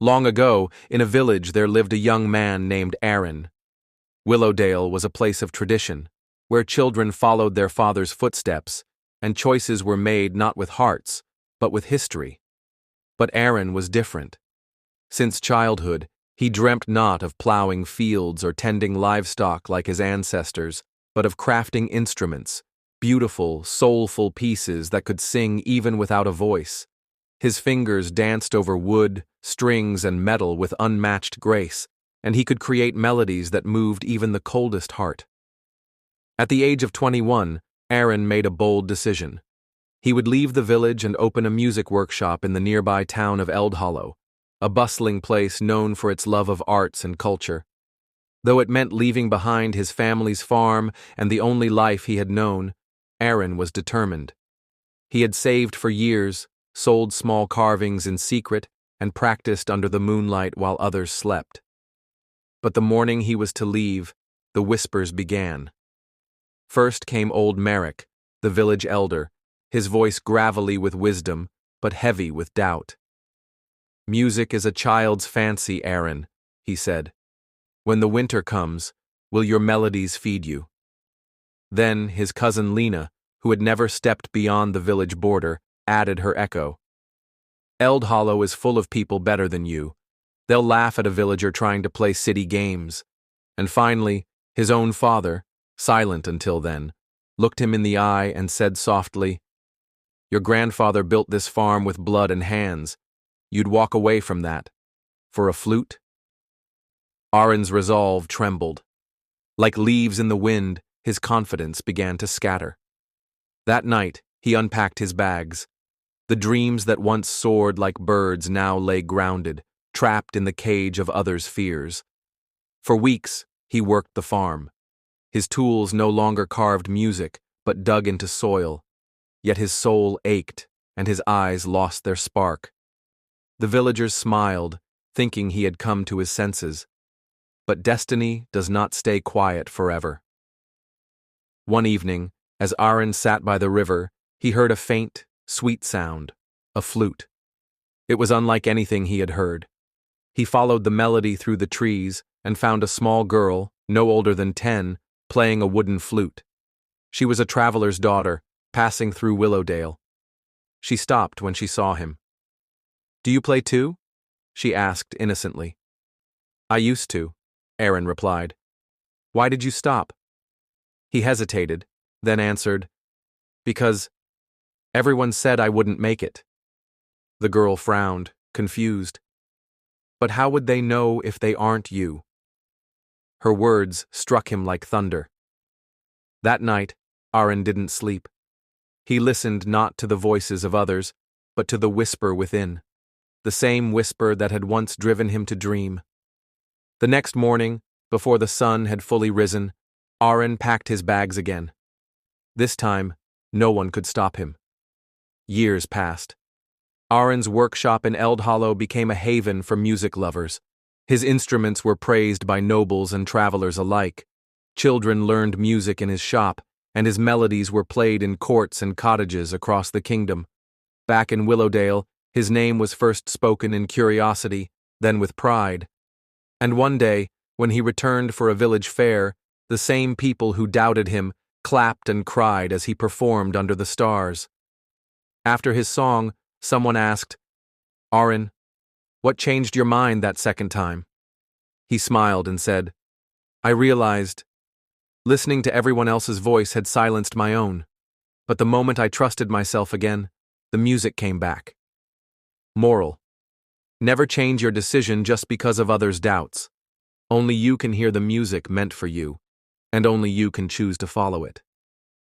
Long ago, in a village there lived a young man named Aaron. Willowdale was a place of tradition, where children followed their father's footsteps, and choices were made not with hearts, but with history. But Aaron was different. Since childhood, he dreamt not of plowing fields or tending livestock like his ancestors, but of crafting instruments, beautiful, soulful pieces that could sing even without a voice. His fingers danced over wood, strings, and metal with unmatched grace, and he could create melodies that moved even the coldest heart. At the age of 21, Aaron made a bold decision. He would leave the village and open a music workshop in the nearby town of Eldhollow, a bustling place known for its love of arts and culture. Though it meant leaving behind his family's farm and the only life he had known, Aaron was determined. He had saved for years, sold small carvings in secret, and practiced under the moonlight while others slept. But the morning he was to leave, the whispers began. First came old Merrick, the village elder, his voice gravelly with wisdom, but heavy with doubt. "Music is a child's fancy, Aaron," he said. "When the winter comes, will your melodies feed you?" Then his cousin Lena, who had never stepped beyond the village border, added her echo. "Eldhollow is full of people better than you. They'll laugh at a villager trying to play city games." And finally, his own father, silent until then, looked him in the eye and said softly, "Your grandfather built this farm with blood and hands. You'd walk away from that. For a flute?" Aaron's resolve trembled. Like leaves in the wind, his confidence began to scatter. That night, he unpacked his bags. The dreams that once soared like birds now lay grounded, trapped in the cage of others' fears. For weeks, he worked the farm. His tools no longer carved music, but dug into soil. Yet his soul ached, and his eyes lost their spark. The villagers smiled, thinking he had come to his senses. But destiny does not stay quiet forever. One evening, as Aaron sat by the river, he heard a faint, sweet sound, a flute. It was unlike anything he had heard. He followed the melody through the trees and found a small girl, no older than 10, playing a wooden flute. She was a traveler's daughter, passing through Willowdale. She stopped when she saw him. "Do you play too?" she asked innocently. "I used to," Aaron replied. "Why did you stop?" He hesitated, then answered, "Because everyone said I wouldn't make it." The girl frowned, confused. "But how would they know if they aren't you?" Her words struck him like thunder. That night, Aaron didn't sleep. He listened not to the voices of others, but to the whisper within, the same whisper that had once driven him to dream. The next morning, before the sun had fully risen, Aaron packed his bags again. This time, no one could stop him. Years passed. Aaron's workshop in Eldhollow became a haven for music lovers. His instruments were praised by nobles and travelers alike. Children learned music in his shop, and his melodies were played in courts and cottages across the kingdom. Back in Willowdale, his name was first spoken in curiosity, then with pride. And one day, when he returned for a village fair, the same people who doubted him clapped and cried as he performed under the stars. After his song, someone asked, "Aaron, what changed your mind that second time?" He smiled and said, "I realized listening to everyone else's voice had silenced my own. But the moment I trusted myself again, the music came back." Moral: never change your decision just because of others' doubts. Only you can hear the music meant for you, and only you can choose to follow it.